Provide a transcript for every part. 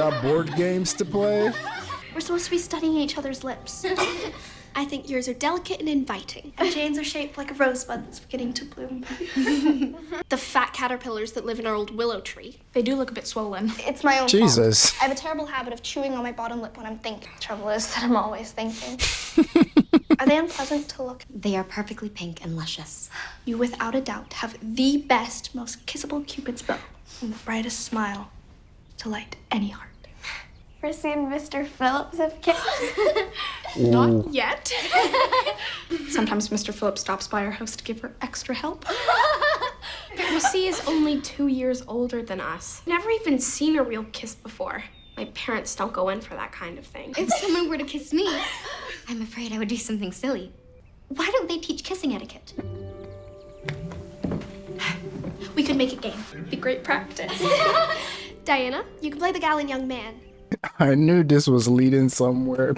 got board games to play? We're supposed to be studying each other's lips. I think yours are delicate and inviting, and Jane's are shaped like a rosebud that's beginning to bloom. The fat caterpillars that live in our old willow tree. They do look a bit swollen. It's my own Jesus. fault. I have a terrible habit of chewing on my bottom lip when I'm thinking. The trouble is that I'm always thinking. Are they unpleasant to look at? They are perfectly pink and luscious. You, without a doubt, have the best, most kissable Cupid's bow and the brightest smile to light any heart. Ever seen Mr. Phillips have kids? Not yet. Sometimes Mr. Phillips stops by our house to give her extra help. Missy is only 2 years older than us. Never even seen a real kiss before. My parents don't go in for that kind of thing. If someone were to kiss me, I'm afraid I would do something silly. Why don't they teach kissing etiquette? We could make a game. It'd be great practice. Diana, you can play the gallant young man. I knew this was leading somewhere.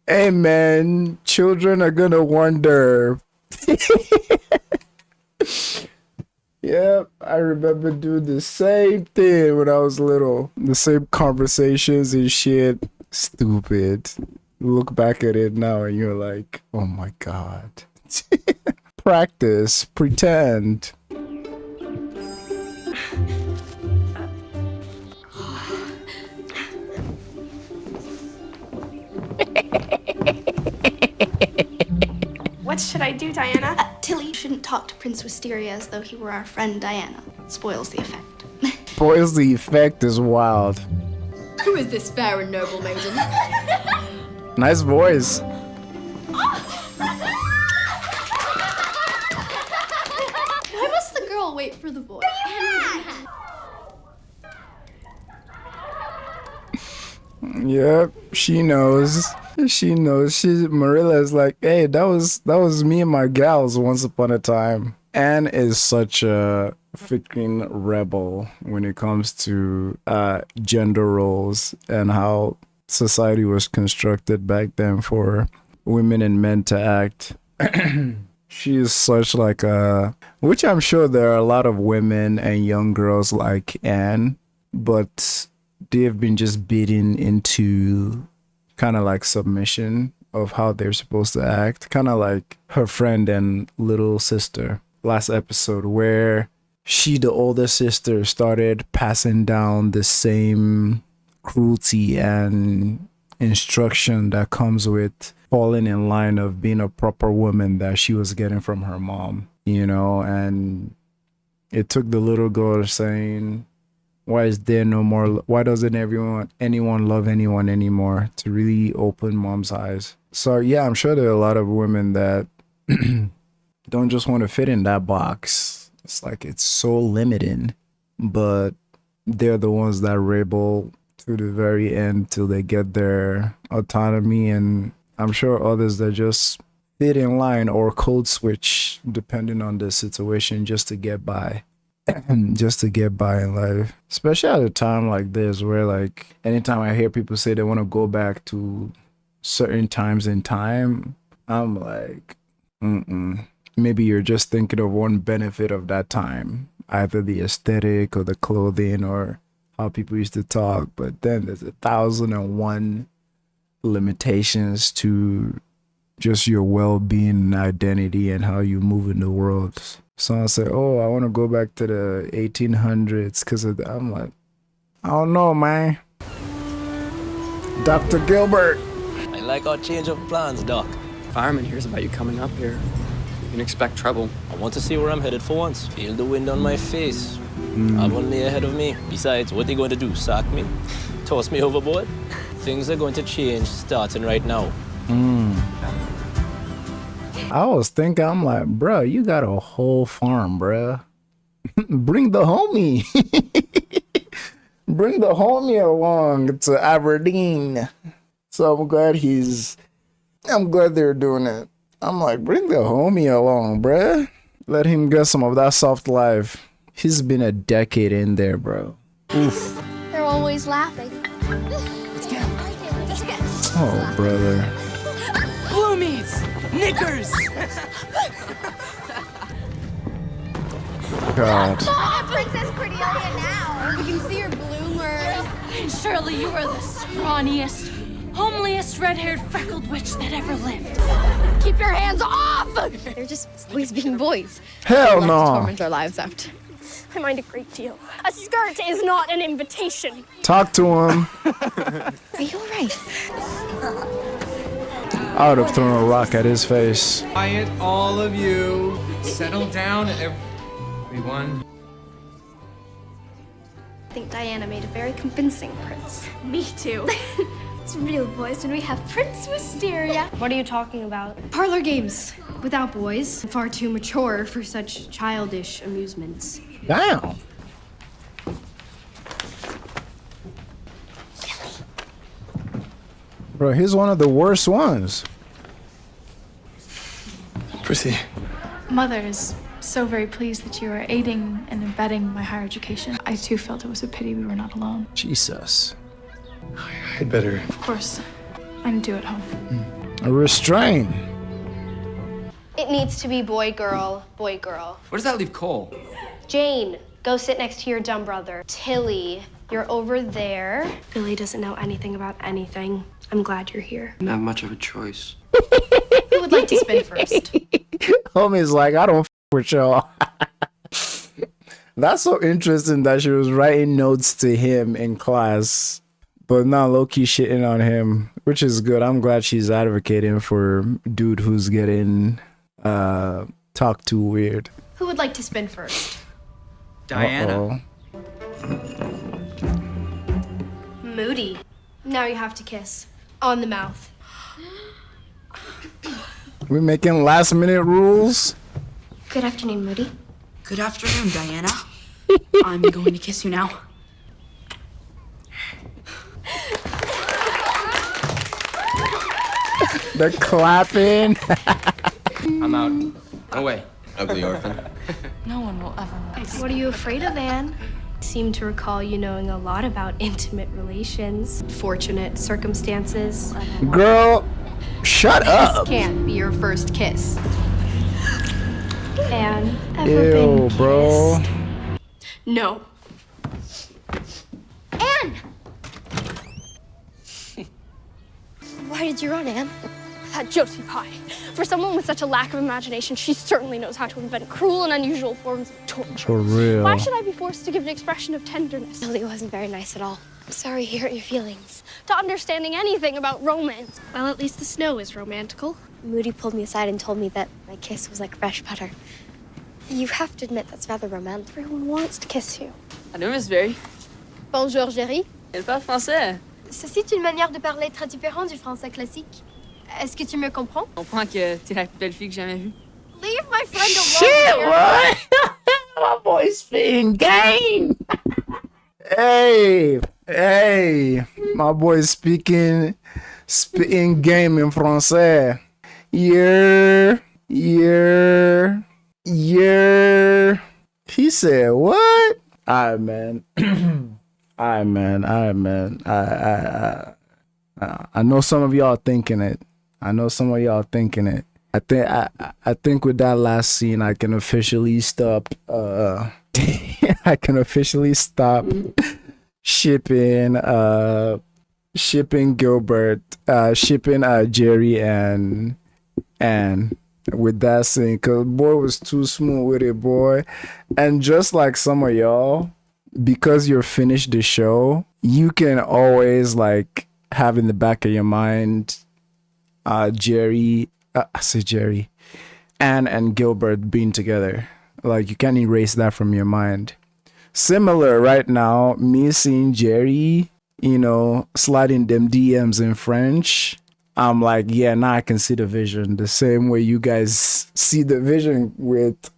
Hey man, children are gonna wonder. Yep, I remember doing the same thing when I was little. The same conversations and shit. Stupid. Look back at it now and you're like, oh my god. Practice, pretend. What should I do, Diana? Tilly shouldn't talk to Prince Wisteria as though he were our friend Diana. It spoils the effect. Spoils the effect is wild. Who is this fair and noble maiden? Nice voice. Why must the girl wait for the boy? Yep, she knows. She knows. Marilla's like, hey, that was me and my gals once upon a time. Anne is such a freaking rebel when it comes to gender roles and how society was constructed back then for women and men to act. She is such like a, which I'm sure there are a lot of women and young girls like Anne, but they've been just beaten into kind of like submission of how they're supposed to act, kind of like her friend and little sister last episode, where she, the older sister, started passing down the same cruelty and instruction that comes with falling in line of being a proper woman that she was getting from her mom, you know. And it took the little girl saying, why is there no more, why doesn't anyone love anyone anymore, to really open mom's eyes. So yeah, I'm sure there are a lot of women that don't just want to fit in that box. It's like, it's so limiting, but they're the ones that rebel to the very end till they get their autonomy. And I'm sure others that just fit in line or code switch depending on the situation just to get by. Just to get by in life, especially at a time like this where, like, anytime I hear people say they want to go back to certain times in time, I'm like, maybe you're just thinking of one benefit of that time, either the aesthetic or the clothing or how people used to talk, but then there's 1,001 limitations to just your well-being and identity and how you move in the world. Someone say, oh, I want to go back to the 1800s because of that. I'm like, I don't know, man. Dr. Gilbert. I like our change of plans, Doc. Fireman hears about you coming up here. You can expect trouble. I want to see where I'm headed for once. Feel the wind on my face. Have one day ahead of me. Besides, what they going to do? Sack me? Toss me overboard? Things are going to change starting right now. I was thinking, I'm like, bro, you got a whole farm, bro. Bring the homie. Bring the homie along to Aberdeen. So I'm glad they're doing it. I'm like, bring the homie along, bro. Let him get some of that soft life. He's been a decade in there, bro. Oof. They're always laughing. Let's get him. Let's get him. Oh, brother. Bloomies! Knickers! God. Princess Cordelia now. We can see her bloomers. And surely you are the scrawniest, homeliest, red-haired, freckled witch that ever lived. Keep your hands off! They're just boys being boys. Hell To no. torment our lives out. I mind a great deal. A skirt is not an invitation. Talk to him. Are you alright? I would have thrown a rock at his face. Quiet, all of you. Settle down, everyone. I think Diana made a very convincing prince. Me too. It's real boys when we have Prince Wisteria. What are you talking about? Parlor games. Without boys. Far too mature for such childish amusements. Damn. Bro, he's one of the worst ones. Prissy. Mother is so very pleased that you are aiding and abetting my higher education. I too felt it was a pity we were not alone. Jesus. I'd better. Of course, I'm due at home. A restraint. It needs to be boy, girl, boy, girl. Where does that leave Cole? Jane, go sit next to your dumb brother. Tilly, you're over there. Billy doesn't know anything about anything. I'm glad you're here. Didn't have much of a choice. Who would like to spin first? Homie's like, I don't with y'all. That's so interesting that she was writing notes to him in class, but not low-key shitting on him, which is good. I'm glad she's advocating for dude who's getting talked to weird. Who would like to spin first? Diana. Moody. Now you have to kiss. On the mouth. We making last-minute rules? Good afternoon, Moody. Good afternoon, Diana. I'm going to kiss you now. They're clapping. I'm out. Away. Ugly orphan. No one will ever know. What are you afraid of, Anne? I seem to recall you knowing a lot about intimate relations, fortunate circumstances. Girl, shut This up. can't be your first kiss. Anne, ever Ew, been bro. kissed? No. Anne! Why did you run, Anne? That Josie Pye. For someone with such a lack of imagination, she certainly knows how to invent cruel and unusual forms of torture. For real. Why should I be forced to give an expression of tenderness? Billy wasn't very nice at all. I'm sorry he hurt your feelings. To understanding anything about romance. Well, at least the snow is romantical. Moody pulled me aside and told me that my kiss was like fresh butter. You have to admit that's rather romantic. Everyone wants to kiss you. Allô, Miss Berry. Bonjour, Jerry. Elle parle français. Ceci est une manière de parler très différente du français classique. Est-ce que tu me comprends? Je comprends que t'es la plus belle fille que j'ai jamais vue. Leave my friend alone. Shit, what? My boy's spitting game. Hey, my boy's spitting game in français. Yeah. He said what? Alright, man. I know some of y'all thinking it. I think with that last scene, I can officially stop. I can officially stop shipping Gilbert, shipping Jerry and with that scene, cause boy was too smooth with it, boy. And just like some of y'all, because you're finished the show, you can always like have in the back of your mind Jerry, Anne and Gilbert being together. Like you can't erase that from your mind. Similar right now, me seeing Jerry, sliding them DMs in French. I'm like, yeah, now I can see the vision the same way you guys see the vision with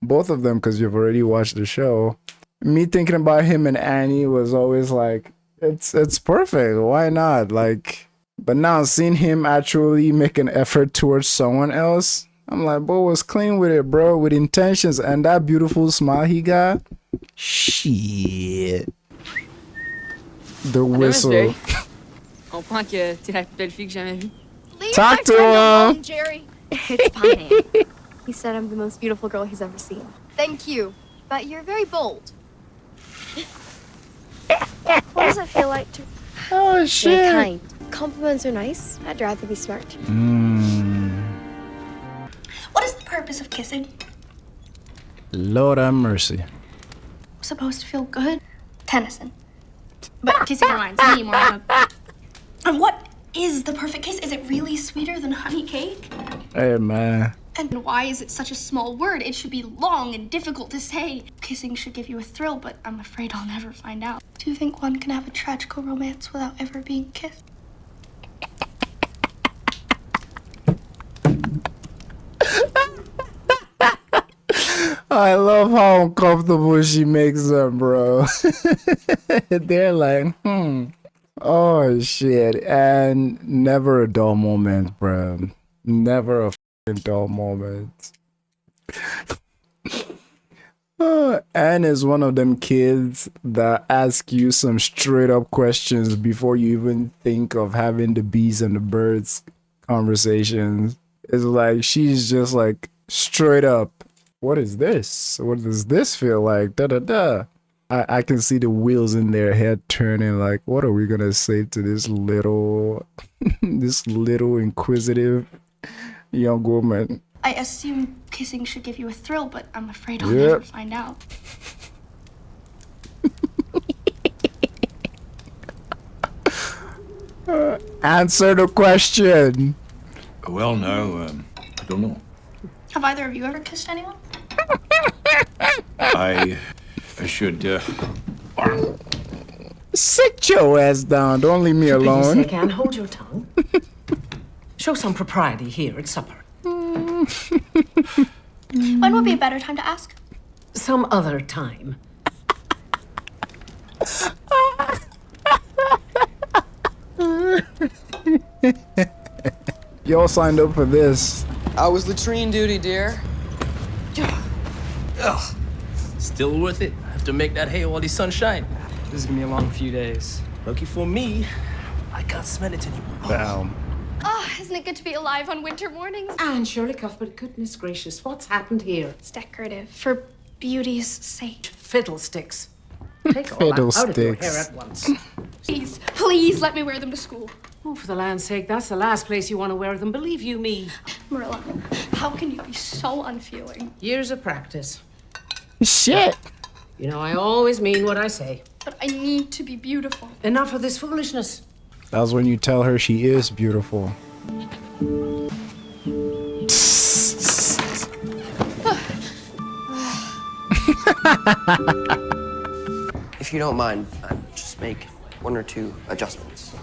both of them because you've already watched the show. Me thinking about him and Annie was always like, it's perfect. Why not? Like, but now seeing him actually make an effort towards someone else, I'm like, boy was clean with it, bro, with intentions, and that beautiful smile he got. Shit. The whistle. Je comprends que t'es la plus belle fille que j'ai jamais vue. Talk to him. Jerry. It's fine. He said I'm the most beautiful girl he's ever seen. Thank you, but you're very bold. What does it feel like to Oh be shit. kind? Compliments are nice. I'd rather be smart. What is the purpose of kissing? Lord have mercy. Supposed to feel good? Tennyson. But kissing reminds me more of a... And what is the perfect kiss? Is it really sweeter than honey cake? Hey man. And why is it such a small word? It should be long and difficult to say. Kissing should give you a thrill, but I'm afraid I'll never find out. Do you think one can have a tragical romance without ever being kissed? I love how uncomfortable she makes them, bro. They're like, oh shit. And never a dull moment, bro. Never a fucking dull moment. Anne is one of them kids that ask you some straight up questions before you even think of having the bees and the birds conversations. It's like she's just like straight up. What is this? What does this feel like? Da da da. I can see the wheels in their head turning like, what are we gonna say to this little this little inquisitive young woman? I assume kissing should give you a thrill, but I'm afraid I'll never find out. Answer the question. Well, no, I don't know. Have either of you ever kissed anyone? I should, Sit your ass down. Don't leave me For pity's alone. sake, Anne, hold your tongue. Show some propriety here at supper. When would be a better time to ask? Some other time. Y'all signed up for this. I was latrine duty, dear. Ugh. Still worth it. I have to make that hay while the sun shine. This is gonna be a long few days. Lucky for me, I can't smell it anymore. Damn. Oh, isn't it good to be alive on winter mornings? Anne Shirley Cuthbert, goodness gracious, what's happened here? It's decorative, for beauty's sake. Fiddlesticks. Take all that out of your hair at once. Please, please let me wear them to school. Oh, for the land's sake, that's the last place you want to wear them, believe you me. Marilla, how can you be so unfeeling? Years of practice. Shit. You know, I always mean what I say. But I need to be beautiful. Enough of this foolishness. That's when you tell her she is beautiful. If you don't mind, I'd just make one or two adjustments.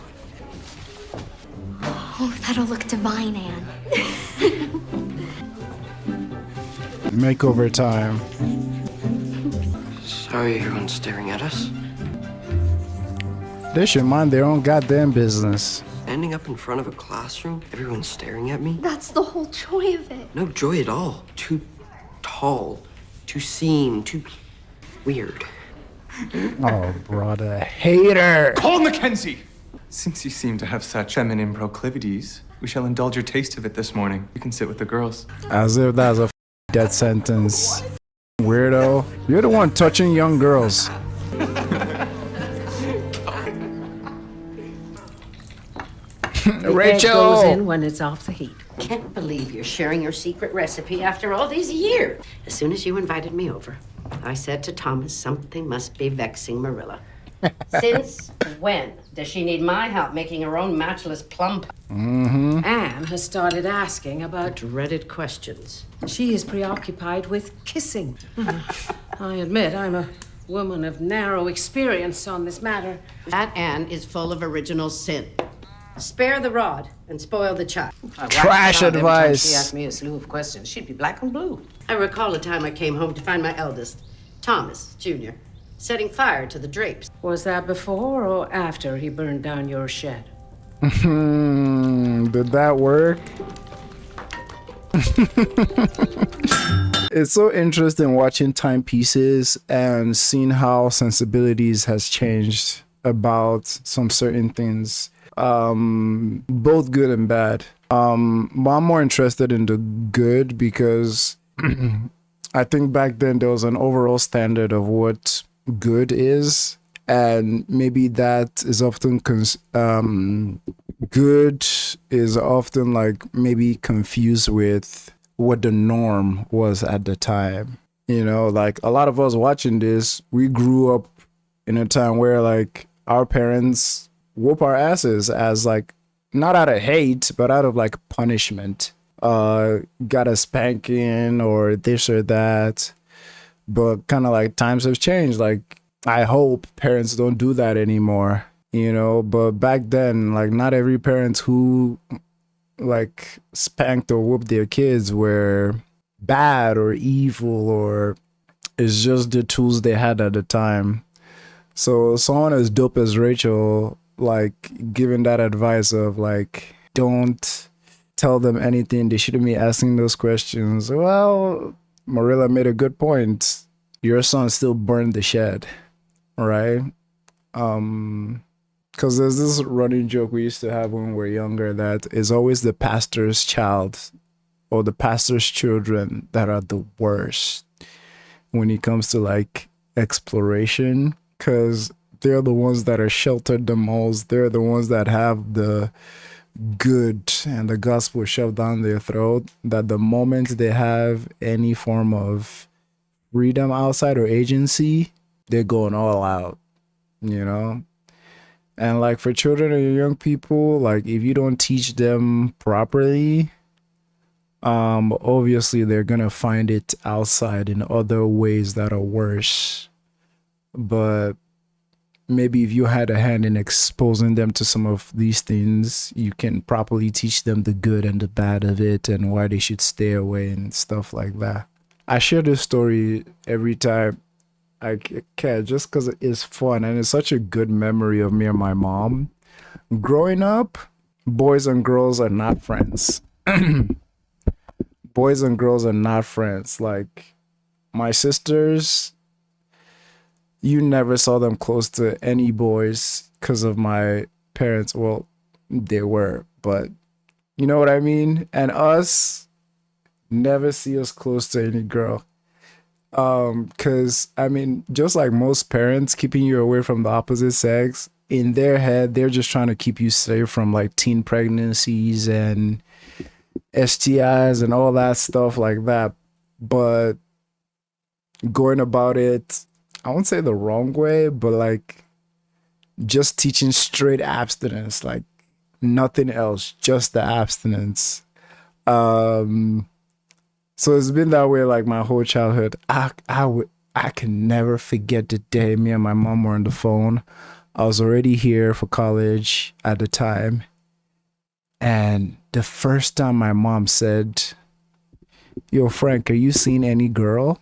Oh, that'll look divine, Anne. Makeover time. Sorry everyone's staring at us. They should mind their own goddamn business. Standing up in front of a classroom, everyone's staring at me. That's the whole joy of it. No joy at all. Too tall, too seen, too weird. Oh, brother. Hater. Cole Mackenzie! Since you seem to have such feminine proclivities, we shall indulge your taste of it this morning. You can sit with the girls. As if that's a death sentence. Weirdo. You're the one touching young girls. The egg Rachel! goes in when it's off the heat. Can't believe you're sharing your secret recipe after all these years. As soon as you invited me over, I said to Thomas, something must be vexing Marilla. Since when does she need my help making her own matchless plum pie? Anne has started asking about... Dreaded questions. She is preoccupied with kissing. I admit I'm a woman of narrow experience on this matter. That Anne is full of original sin. Spare the rod and spoil the child. Trash Every time advice. she asked me a slew of questions, she'd be black and blue. I recall a time I came home to find my eldest, Thomas, Jr., setting fire to the drapes. Was that before or after he burned down your shed? Did that work? It's so interesting watching timepieces and seeing how sensibilities has changed about some certain things, both good and bad. But I'm more interested in the good because I think back then there was an overall standard of what good is, And maybe that is often good is often like maybe confused with what the norm was at the time. You know, like a lot of us watching this, we grew up in a time where like our parents whoop our asses as like not out of hate, but out of like punishment. Got a spanking or this or that. But kind of like times have changed. Like I hope parents don't do that anymore, you know. But back then, like not every parent who like spanked or whooped their kids were bad or evil, or it's just the tools they had at the time. So someone as dope as Rachel, like giving that advice of like, don't tell them anything, they shouldn't be asking those questions. Well, Marilla made a good point. Your son still burned the shed, right? Because there's this running joke we used to have when we were younger that is always the pastor's child or the pastor's children that are the worst when it comes to like exploration, because they're the ones that are sheltered the most. They're the ones that have the good and the gospel shoved down their throat, that the moment they have any form of freedom outside or agency, they're going all out, you know? And like for children and young people, like if you don't teach them properly, obviously they're gonna find it outside in other ways that are worse. But maybe if you had a hand in exposing them to some of these things, you can properly teach them the good and the bad of it and why they should stay away and stuff like that. I share this story every time I can just because it's fun and it's such a good memory of me and my mom. Growing up, boys and girls are not friends. Boys and girls are not friends. Like my sisters, you never saw them close to any boys because of my parents. Well, they were, but you know what I mean? And us, never see us close to any girl. Because I mean, just like most parents keeping you away from the opposite sex, in their head, they're just trying to keep you safe from like teen pregnancies and STIs and all that stuff like that. But going about it, I won't say the wrong way, but like just teaching straight abstinence, like nothing else, just the abstinence. So it's been that way like my whole childhood. I can never forget the day me and my mom were on the phone. I was already here for college at the time. And the first time my mom said, "Yo, Frank, are you seeing any girl?"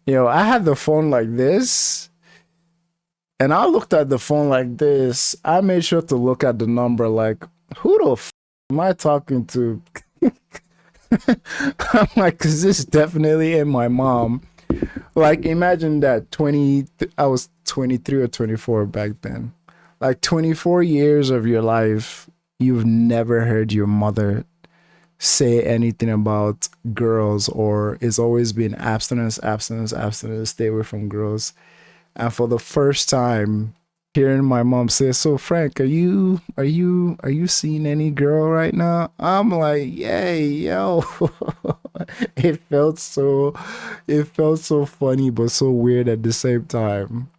Yo, I had the phone like this. And I looked at the phone like this. I made sure to look at the number like, who the f am I talking to? I'm like, cause this definitely ain't my mom. Like, imagine that I was 23 or 24 back then. Like 24 years of your life, you've never heard your mother say anything about girls, or it's always been abstinence, abstinence, abstinence, stay away from girls. And for the first time, hearing my mom say, "So Frank, are you seeing any girl right now?" I'm like, "Yay, yo." It felt so funny but so weird at the same time.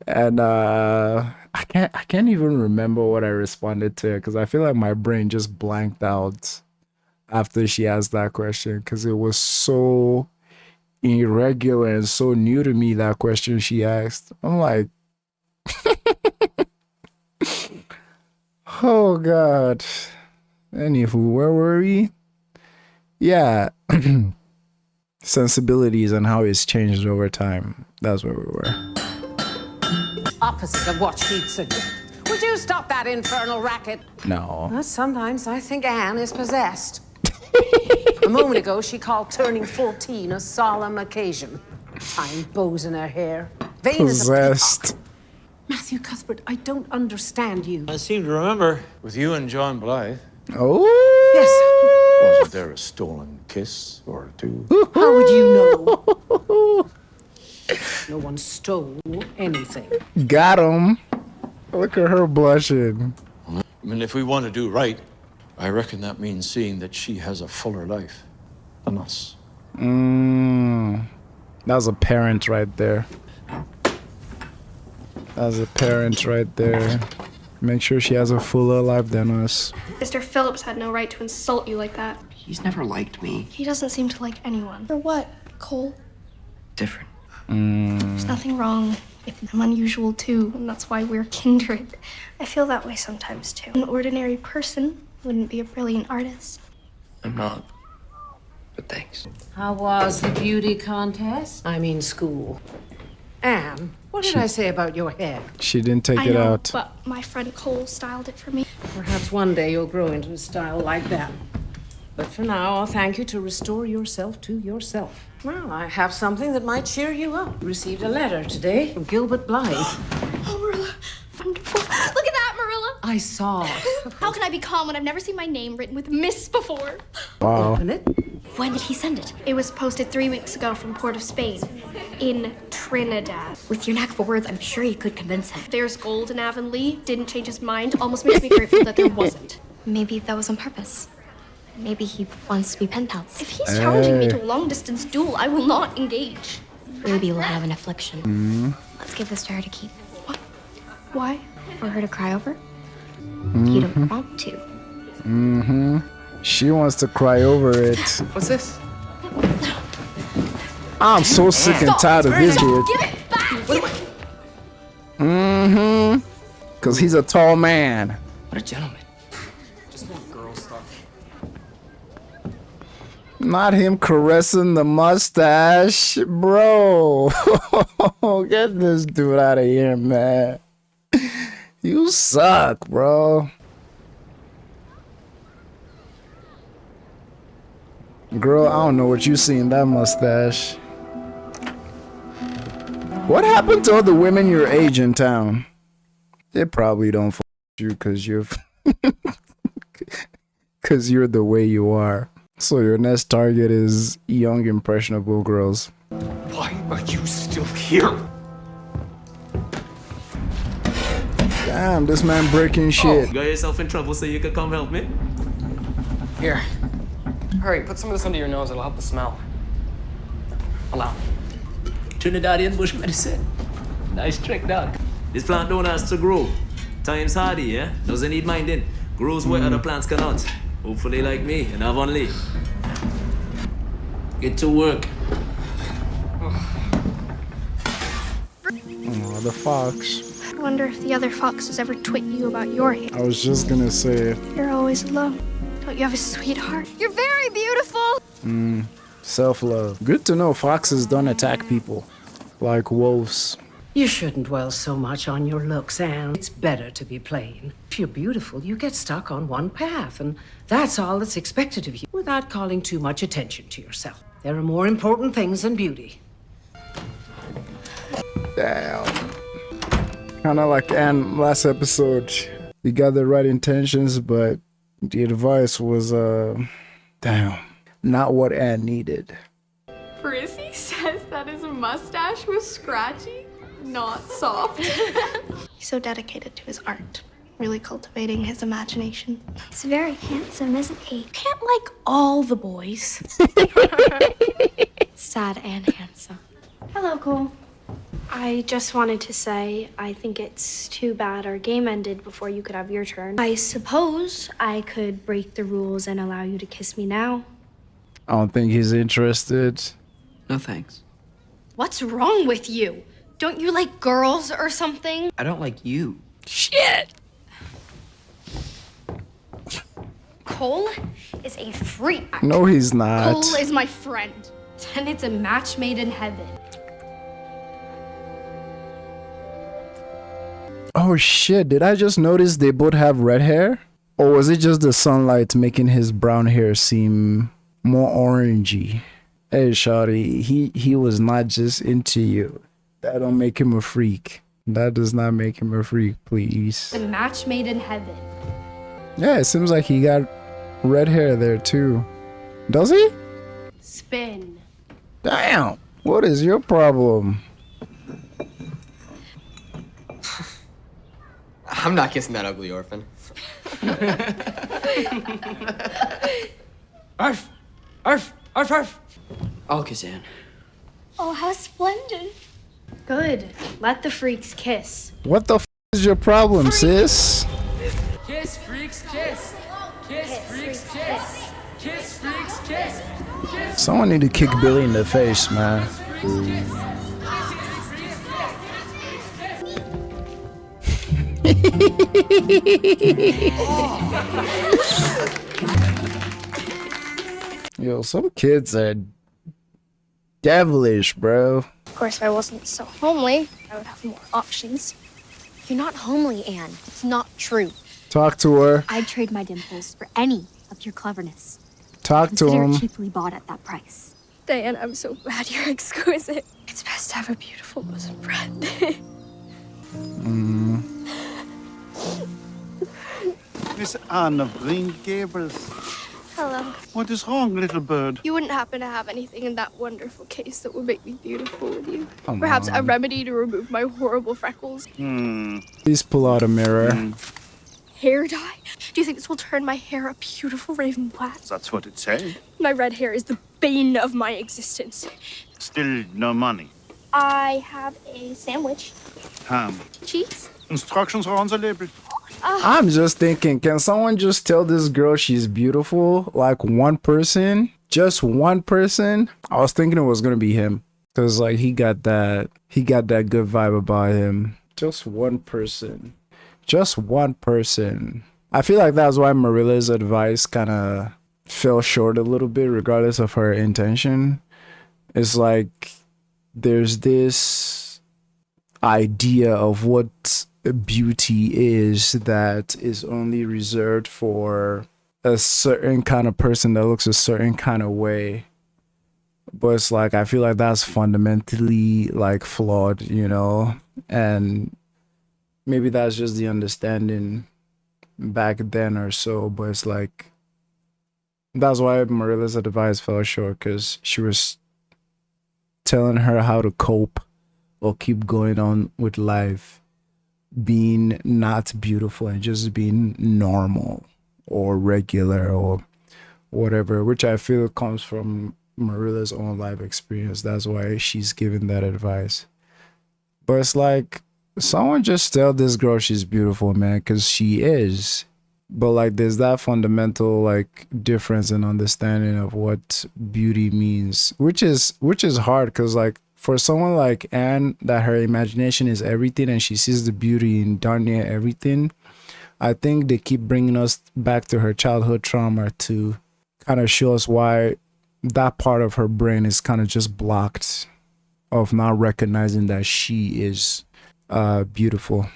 And I can't even remember what I responded to her because I feel like my brain just blanked out after she asked that question because it was so irregular and so new to me, that question she asked. I'm like, oh God. Anywho, where were we? Yeah. Sensibilities and how it's changed over time. That's where we were. Opposite of what she'd suggest. Would you stop that infernal racket? No. Well, sometimes I think Anne is possessed. A moment ago, she called turning 14 a solemn occasion. Tying bows in her hair. Vain Possessed. as a peacock. Matthew Cuthbert, I don't understand you. I seem to remember with you and John Blythe. Oh. Yes. Wasn't there a stolen kiss or two? How would you know? No one stole anything. Got him. Look at her blushing. I mean, if we want to do right, I reckon that means seeing that she has a fuller life than us. That was a parent right there. That was a parent right there. Make sure she has a fuller life than us. Mr. Phillips had no right to insult you like that. He's never liked me. He doesn't seem to like anyone. For what, Cole? Different. There's nothing wrong with them. I'm unusual too, and that's why we're kindred. I feel that way sometimes too. An ordinary person wouldn't be a brilliant artist. I'm not. But thanks. How was the beauty contest? I mean school. Anne, what did I say about your hair? She didn't take I it know, out. but my friend Cole styled it for me. Perhaps one day you'll grow into a style like that. But for now, I'll thank you to restore yourself to yourself. Well, I have something that might cheer you up. Received a letter today from Gilbert Blythe. Oh, Marilla, wonderful. Look at that, Marilla. I saw. How can I be calm when I've never seen my name written with Miss before? Wow. Open it. When did he send it? It was posted 3 weeks ago from Port of Spain in Trinidad. With your knack for words, I'm sure you could convince him. There's gold in Avonlea. Didn't change his mind. Almost makes me grateful that there wasn't. Maybe that was on purpose. Maybe he wants to be pen pals. If he's challenging me to a long-distance duel, I will not engage. Ruby will have an affliction. Let's give this to her to keep. What? Why? For her to cry over? You don't want to. She wants to cry over it. What's this? I'm so sick and tired of this dude. Give it back! Cause he's a tall man. What a gentleman. Just more girl stuff. Not him caressing the mustache, bro. Get this dude out of here, man. You suck, bro. Girl, I don't know what you see in that mustache. What happened to all the women your age in town? They probably don't f you because you're because you're the way you are. So your next target is young impressionable girls. Why are you still here? Damn, this man breaking shit. You got yourself in trouble so you could come help me? Here. Hurry, put some of this under your nose. It'll help the smell. Allow. Trinidadian bush medicine. Nice trick, dog. This plant don't has to grow. Time's hardy, yeah? Doesn't need minding. Grows where other plants cannot. Hopefully like me and Avonlea. Get to work. Oh, the fox. I wonder if the other foxes ever twit you about your hair. I was just gonna say it. You're always alone. Don't you have a sweetheart? You're very beautiful! Self-love. Good to know foxes don't attack people like wolves. You shouldn't dwell so much on your looks, Anne. It's better to be plain. If you're beautiful, you get stuck on one path, and that's all that's expected of you, without calling too much attention to yourself. There are more important things than beauty. Damn. Kinda like Anne last episode. You got the right intentions, but the advice was, damn, not what Anne needed. Prissy says that his mustache was scratchy, not soft. He's so dedicated to his art, really cultivating his imagination. He's very handsome, isn't he? Can't like all the boys. Sad and handsome. Hello, Cole. I just wanted to say I think it's too bad our game ended before you could have your turn. I suppose I could break the rules and allow you to kiss me now. I don't think he's interested. No thanks. What's wrong with you? Don't you like girls or something? I don't like you. Shit! Cole is a freak. No, he's not. Cole is my friend. And it's a match made in heaven. Oh shit, did I just notice they both have red hair? Or was it just the sunlight making his brown hair seem more orangey? Hey shawty, he was not just into you. That don't make him a freak. That does not make him a freak, please. A match made in heaven. Yeah, it seems like he got red hair there too. Does he? Spin. Damn, what is your problem? I'm not kissing that ugly orphan. Arf! Arf! Arf! Arf! I'll kiss Anne. Oh, how splendid. Good. Let the freaks kiss. What the is your problem, sis? Kiss, freaks, kiss. Kiss, freaks, kiss. Kiss, freaks, kiss. Someone need to kick Billy in the face, man. Yo, some kids are devilish, bro. Of course, if I wasn't so homely, I would have more options. You're not homely, Anne. It's not true. Talk to her. I'd trade my dimples for any of your cleverness. Talk to Consider him. it cheaply bought at that price. Diane, I'm so glad you're exquisite. It's best to have a beautiful bosom friend. Miss Anne of Green Gables. Hello. What is wrong, little bird? You wouldn't happen to have anything in that wonderful case that would make me beautiful, would you? Come Perhaps a on. remedy to remove my horrible freckles? Please pull out a mirror. Hair dye? Do you think this will turn my hair a beautiful raven black? That's what it says. My red hair is the bane of my existence. Still no money. I have a sandwich. Ham. Cheese? Instructions are on the label. I'm just thinking, can someone just tell this girl she's beautiful? Like one person? Just one person? I was thinking it was gonna be him. Cause like he got that good vibe about him. Just one person. Just one person. I feel like that's why Marilla's advice kinda fell short a little bit regardless of her intention. It's like there's this idea of what beauty is that is only reserved for a certain kind of person that looks a certain kind of way, but it's like I feel like that's fundamentally like flawed, you know, and maybe that's just the understanding back then or so, but it's like that's why Marilla's advice fell short, because she was telling her how to cope or keep going on with life being not beautiful and just being normal or regular or whatever, which I feel comes from Marilla's own life experience. That's why she's giving that advice. But it's like, someone just tell this girl she's beautiful, man, because she is. But like there's that fundamental like difference in understanding of what beauty means, which is hard, because like for someone like Anne, that her imagination is everything and she sees the beauty in darn near everything, I think they keep bringing us back to her childhood trauma to kind of show us why that part of her brain is kind of just blocked of not recognizing that she is beautiful.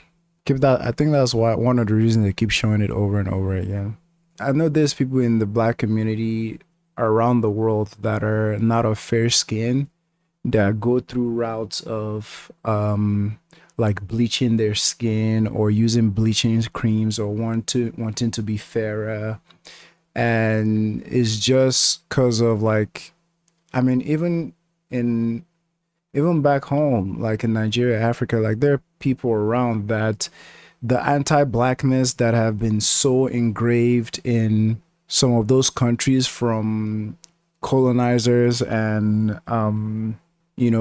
I think that's why one of the reasons they keep showing it over and over again. I know there's people in the Black community around the world that are not of fair skin, that go through routes of like bleaching their skin or using bleaching creams or wanting to be fairer, and it's just because of like, I mean, even back home, like in Nigeria, Africa, like there are people around that the anti-blackness that have been so engraved in some of those countries from colonizers and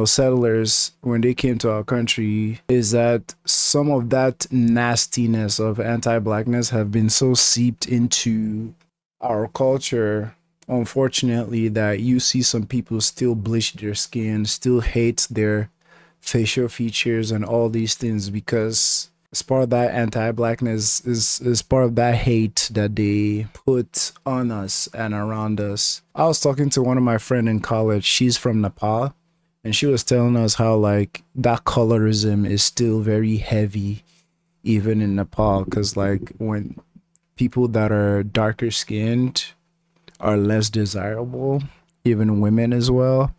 settlers when they came to our country, is that some of that nastiness of anti-blackness have been so seeped into our culture, unfortunately, that you see some people still bleach their skin, still hate their facial features and all these things, because it's part of that anti-blackness, is part of that hate that they put on us and around us. I was talking to one of my friends in college. She's from Nepal, and she was telling us how like that colorism is still very heavy even in Nepal, because like when people that are darker skinned are less desirable, even women as well,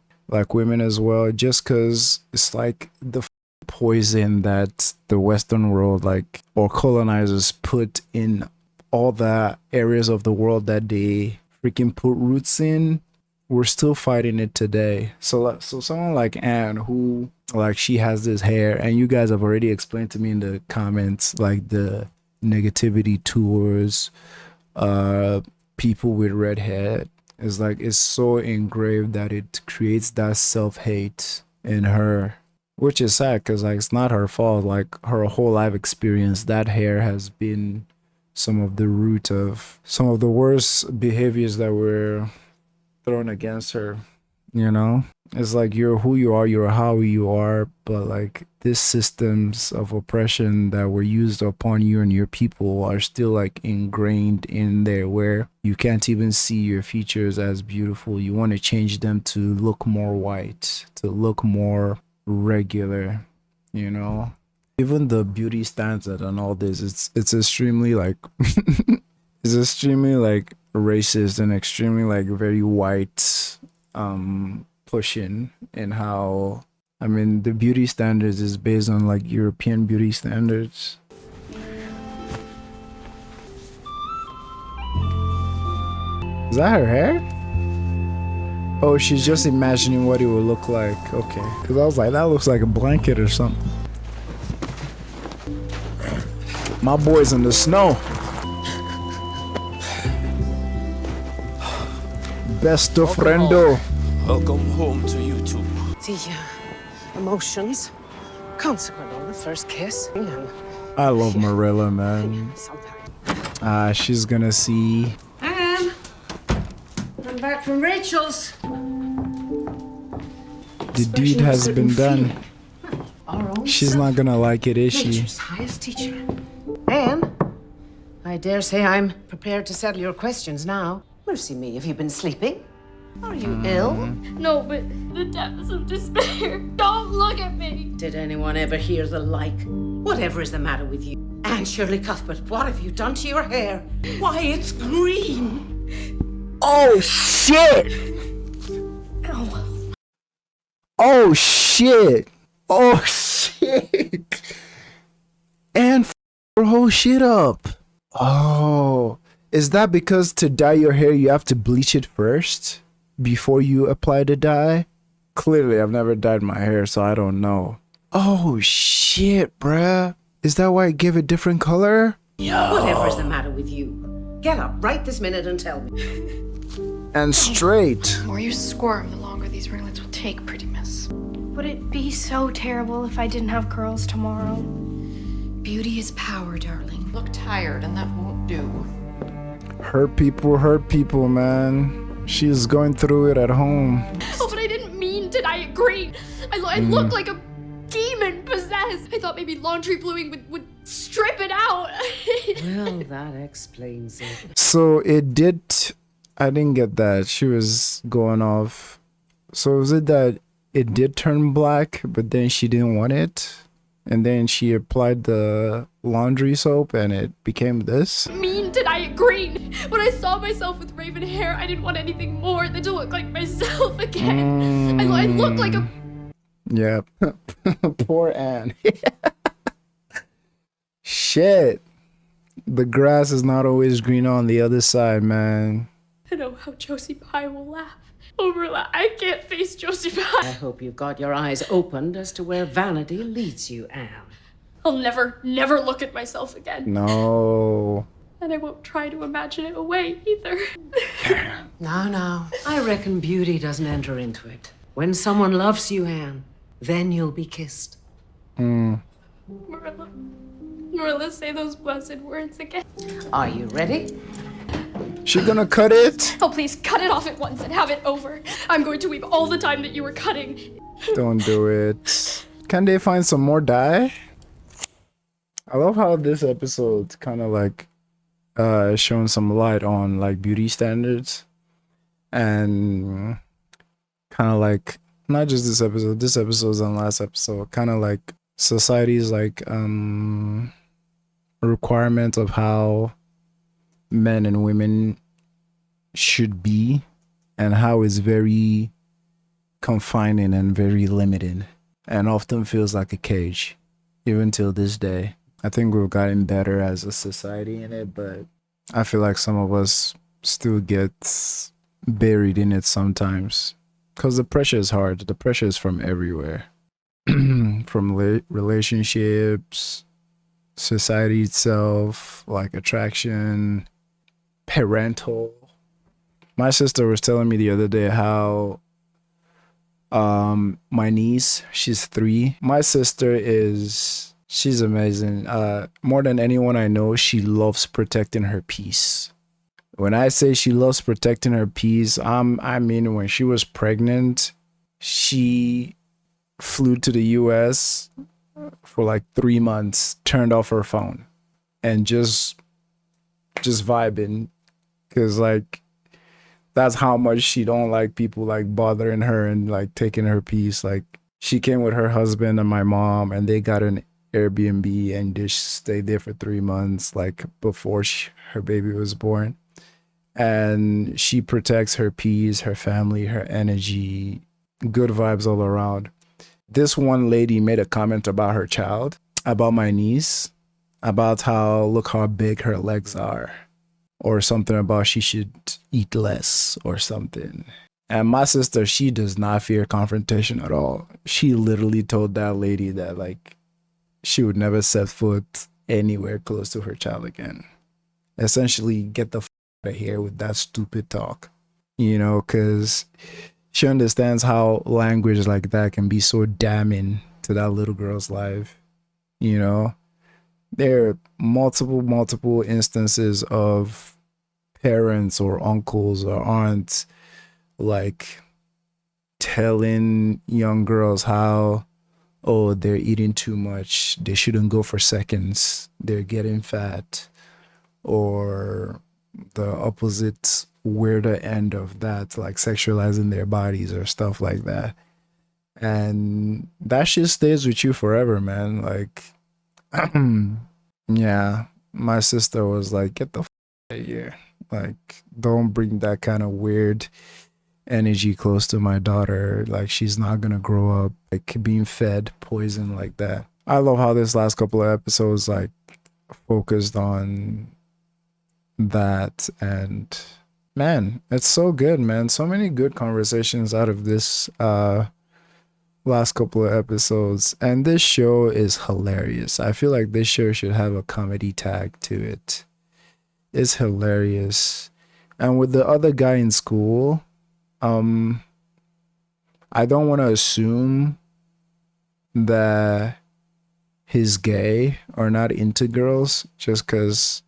just because it's like the poison that the Western world, like, or colonizers put in all the areas of the world that they freaking put roots in. We're still fighting it today. So someone like Anne, who like she has this hair, and you guys have already explained to me in the comments like the negativity towards people with red hair. It's like it's so engraved that it creates that self-hate in her, which is sad because like it's not her fault. Like her whole life experience, that hair has been some of the root of some of the worst behaviors that were thrown against her. You know, it's like you're who you are, you're how you are, but like these systems of oppression that were used upon you and your people are still like ingrained in there, where you can't even see your features as beautiful. You want to change them to look more white, to look more regular, you know. Even the beauty standard and all this, it's extremely like it's extremely like racist and extremely like very white pushing, and how I mean the beauty standards is based on like European beauty standards. Is that her hair? Oh, she's just imagining what it would look like. Okay, because I was like, that looks like a blanket or something. My boy's in the snow. Best of friendo. Welcome home to you too. The emotions consequent on the first kiss. And I love Marilla, man. She's gonna see. Anne, I'm back from Rachel's. The deed has been done. Our own She's self. not gonna like it, is she? Nature's highest teacher. Anne, I dare say I'm prepared to settle your questions now. Mercy me, have you been sleeping? Are you ill? No, but the depths of despair. Don't look at me. Did anyone ever hear the like? Whatever is the matter with you? Anne Shirley Cuthbert, what have you done to your hair? Why, it's green! Oh, shit! Ow. Oh, shit! Oh, shit! And her whole shit up. Oh, is that because to dye your hair you have to bleach it first before you apply the dye? Clearly, I've never dyed my hair, so I don't know. Oh, shit, bruh. Is that why it gave a different color? Whatever is the matter with you? Get up right this minute and tell me. And straight. The more you squirm, the longer these ringlets will take, pretty miss. Would it be so terrible if I didn't have curls tomorrow? Beauty is power, darling. Look tired, and that won't do. Hurt people, man. She's going through it at home. Oh, but I didn't mean to dye it green. I look like a demon possessed. I thought maybe laundry bluing would strip it out. Well, that explains it. So it did. I didn't get that. She was going off. So was it that it did turn black, but then she didn't want it? And then she applied the laundry soap and it became this? Mean to dye it green. When I saw myself with raven hair, I didn't want anything more than to look like myself again. I look like a... Yeah. Poor Anne. Shit. The grass is not always green on the other side, man. I know how Josie Pye will laugh. Oh, Marilla, I can't face Josie Pye. I hope you've got your eyes opened as to where vanity leads you, Anne. I'll never look at myself again. No. And I won't try to imagine it away either. No. I reckon beauty doesn't enter into it. When someone loves you, Anne, then you'll be kissed. Marilla, say those blessed words again. Are you ready? She gonna cut it? Oh, please, cut it off at once and have it over. I'm going to weep all the time that you were cutting. Don't do it. Can they find some more dye? I love how this episode kind of like showing some light on like beauty standards, and kind of like not just this episode and last episode, kind of like society's like requirement of how men and women should be, and how it's very confining and very limited and often feels like a cage even till this day. I think we've gotten better as a society in it, but I feel like some of us still get buried in it sometimes because the pressure is hard. The pressure is from everywhere. From relationships, society itself, like attraction, parental. My sister was telling me the other day how my niece, she's 3. My sister she's amazing. More than anyone I know, she loves protecting her peace. When I say she loves protecting her peace, I mean when she was pregnant, she flew to the US for like 3 months, turned off her phone, and just vibing, because like that's how much she don't like people like bothering her and like taking her peace. Like she came with her husband and my mom, and they got an Airbnb and they stayed there for 3 months, like before her baby was born. And she protects her peace, her family, her energy, good vibes all around. This one lady made a comment about her child, about my niece, about look how big her legs are, or something about she should eat less or something. And my sister, she does not fear confrontation at all. She literally told that lady that like she would never set foot anywhere close to her child again. Essentially, get the out of here with that stupid talk, because she understands how language like that can be so damning to that little girl's life. There are multiple instances of parents or uncles or aunts like telling young girls how, oh, they're eating too much, they shouldn't go for seconds, they're getting fat, or the opposite weirder end of that, like sexualizing their bodies or stuff like that. And that shit stays with you forever, man. Like, yeah, my sister was like, get the out of here. Like, don't bring that kind of weird energy close to my daughter. Like, she's not gonna grow up like being fed poison like that. I love how this last couple of episodes like focused on that, and man, it's so good, man. So many good conversations out of this last couple of episodes, and this show is hilarious. I feel like this show should have a comedy tag to it. It's hilarious. And with the other guy in school, I don't want to assume that he's gay or not into girls, just because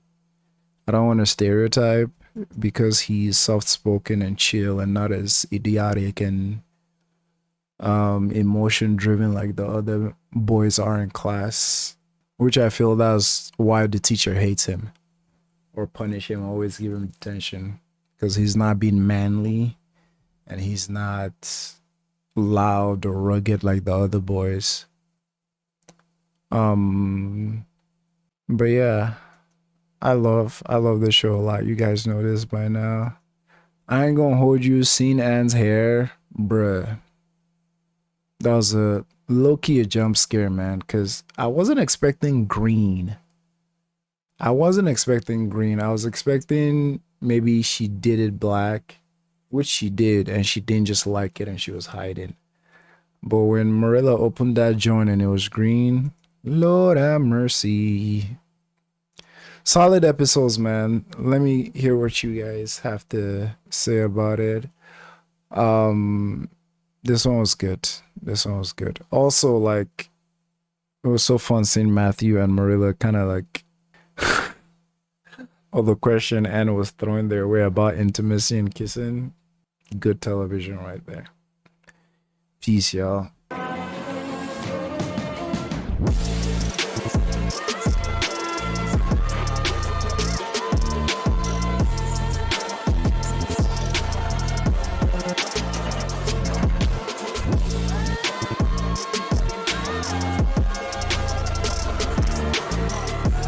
I don't want to stereotype, because he's soft-spoken and chill and not as idiotic and emotion driven like the other boys are in class, which I feel that's why the teacher hates him or punish him, always give him detention, because he's not being manly and he's not loud or rugged like the other boys. But yeah, I love this show a lot. You guys know this by now. I ain't gonna hold you. Seeing Anne's hair, bruh, that was a low-key a jump scare, man, because I wasn't expecting green. I was expecting maybe she did it black, which she did, and she didn't just like it and she was hiding. But when Marilla opened that joint and it was green, Lord have mercy. Solid episodes, man. Let me hear what you guys have to say about it. This one was good. Also, like, it was so fun seeing Matthew and Marilla kind of like all the question Anna was throwing their way about intimacy and kissing. Good television right there. Peace, y'all.